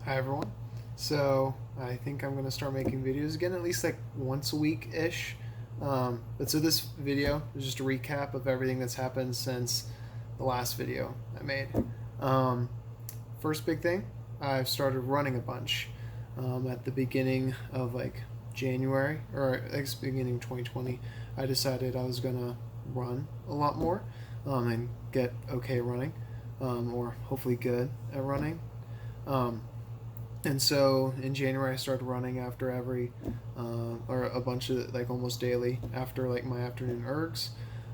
Hi everyone. So I think I'm gonna start making videos again, at least like once a week ish. But so this video is just a recap of everything that's happened since the last video I made. Um, First big thing, I've started running a bunch. At the beginning of like January, or I guess beginning 2020, I decided I was gonna run a lot more and get okay running, or hopefully good at running. Um, and so in January, I started running after every, or a bunch of like almost daily after like my afternoon ergs.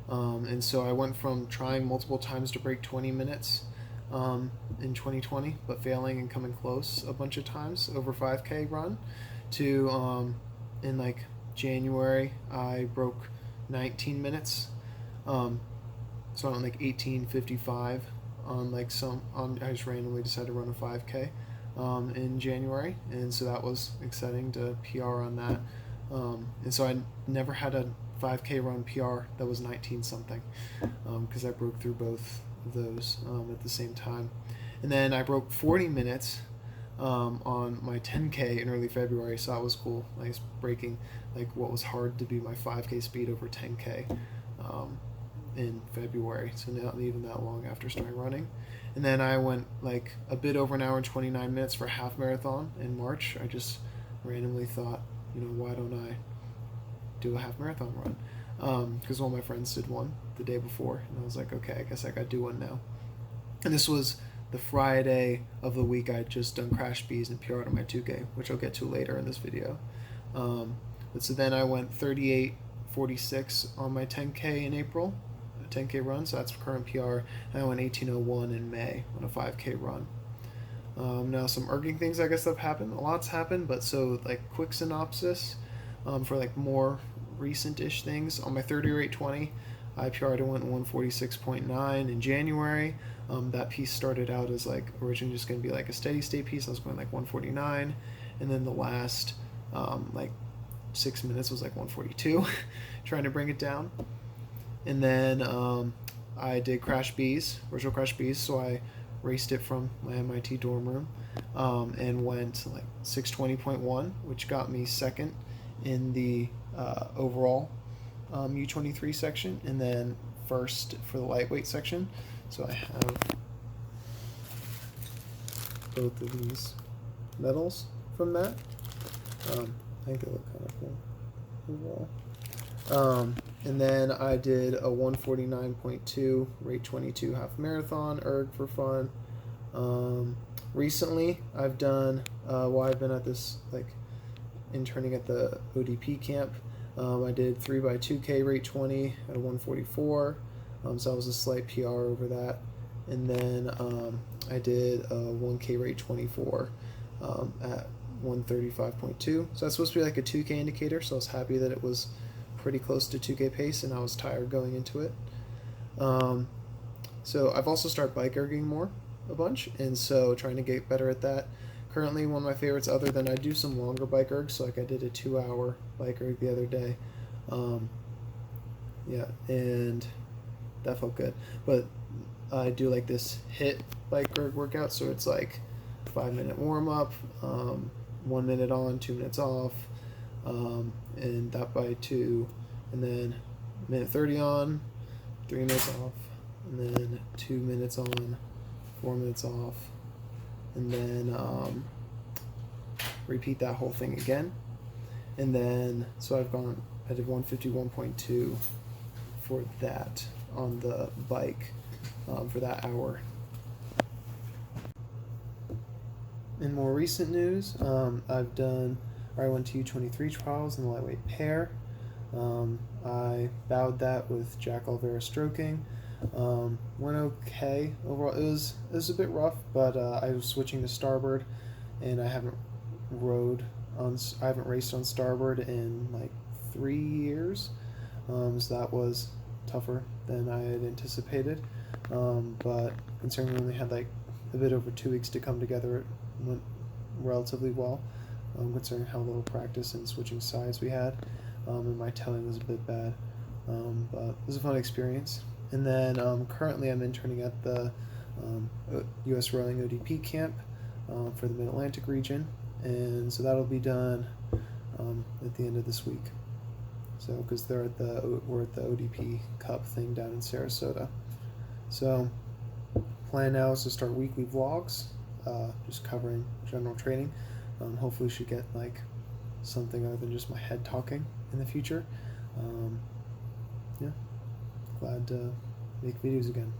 And so I went from trying multiple times to break 20 minutes in 2020, but failing and coming close a bunch of times over 5K run to in like January, I broke 19 minutes. Um, so on like 18:55 on like I just randomly decided to run a 5K in January, and so that was exciting to PR on that. And so I never had a 5K run PR that was 19 something because I broke through both of those at the same time. And then I broke 40 minutes on my 10K in early February, so that was cool. Nice breaking like what was hard to be my 5K speed over 10K. In February, so not even that long after starting running. And then I went like a bit over an hour and 29 minutes for a half marathon in March. I just randomly thought, why don't I do a half marathon run? Because one of my friends did one the day before, and I was like, okay, I guess I gotta do one now. And this was the Friday of the week I had just done Crash Bees and PR'd on my 2K, which I'll get to later in this video. But so then I went 38:46 on my 10K in April, 10K run, so that's current PR. And I went 18:01 in May on a 5K run. Now some erging things I guess have happened. A lot's happened, but so like quick synopsis for like more recent-ish things. On my 30 or 8:20, I PR'd and went 146.9 in January. That piece started out as like originally just going to be like a steady state piece. I was going like 149, and then the last like 6 minutes was like 142, trying to bring it down. And then I did Crash Bees, virtual Crash Bees, so I raced it from my MIT dorm room and went like 620.1, which got me second in the overall U23 section, and then first for the lightweight section. So I have both of these medals from that. I think they look kind of cool overall. And then I did a 149.2 rate 22 half marathon erg for fun. Recently I've done I've been at this like interning at the ODP camp. I did 3x2K rate 20 at a 144, so that was a slight PR over that. And then I did a 1K rate 24 at 135.2, so that's supposed to be like a 2K indicator, so I was happy that it was pretty close to 2K pace, and I was tired going into it. So I've also started bike erging more a bunch, and so trying to get better at that. Currently, one of my favorites, other than I do some longer bike ergs, so like I did a 2-hour bike erg the other day. And that felt good. But I do like this HIIT bike erg workout, so it's like 5-minute warm up, 1 minute on, 2 minutes off, and that by 2, and then minute 30 on, 3 minutes off, and then 2 minutes on, 4 minutes off, and then repeat that whole thing again. And then so I did 151.2 for that on the bike for that hour. In more recent news, I went to U23 trials in the lightweight pair. I bowed that with Jack Olvera stroking. Went okay overall. It was a bit rough, but I was switching to starboard, and I haven't raced on starboard in like 3 years, so that was tougher than I had anticipated. But considering we only had like a bit over 2 weeks to come together, it went relatively well, considering how little practice and switching sides we had, and my towing was a bit bad, but it was a fun experience. And then currently I'm interning at the US Rowing ODP camp, for the Mid-Atlantic region, and so that'll be done at the end of this week. So because we're at the ODP Cup thing down in Sarasota. So plan now is to start weekly vlogs, just covering general training. Hopefully should get like something other than just my head talking in the future. Yeah, glad to make videos again.